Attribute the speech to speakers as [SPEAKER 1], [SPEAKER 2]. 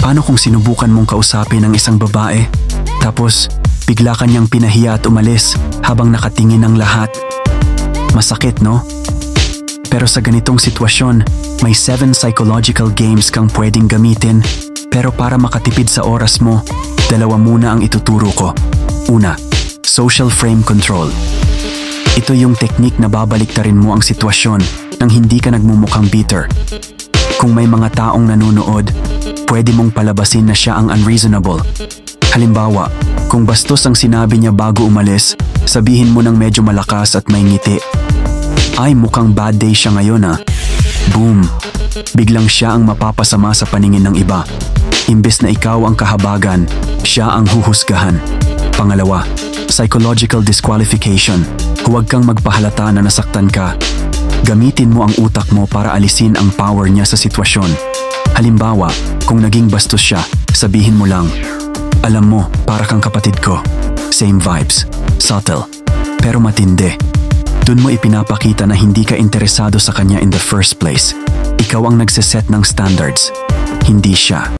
[SPEAKER 1] Paano kung sinubukan mong kausapin ang isang babae, tapos bigla kanyang pinahiya at umalis habang nakatingin ang lahat? Masakit, no? Pero sa ganitong sitwasyon, may 7 psychological games kang pwedeng gamitin, pero para makatipid sa oras mo, 2 muna ang ituturo ko. Una, social frame control. Ito yung teknik na babaliktarin mo ang sitwasyon nang hindi ka nagmumukhang bitter. Kung may mga taong nanonood, pwede mong palabasin na siya ang unreasonable. Halimbawa, kung bastos ang sinabi niya bago umalis, sabihin mo ng medyo malakas at may ngiti. Ay, mukhang bad day siya ngayon ah. Boom! Biglang siya ang mapapasama sa paningin ng iba. Imbes na ikaw ang kahabagan, siya ang huhusgahan. Pangalawa, psychological disqualification. Huwag kang magpahalata na nasaktan ka. Gamitin mo ang utak mo para alisin ang power niya sa sitwasyon. Halimbawa, kung naging bastos siya, sabihin mo lang, alam mo, para kang kapatid ko. Same vibes. Subtle. Pero matindi. Doon mo ipinapakita na hindi ka interesado sa kanya in the first place. Ikaw ang nagsiset ng standards. Hindi siya.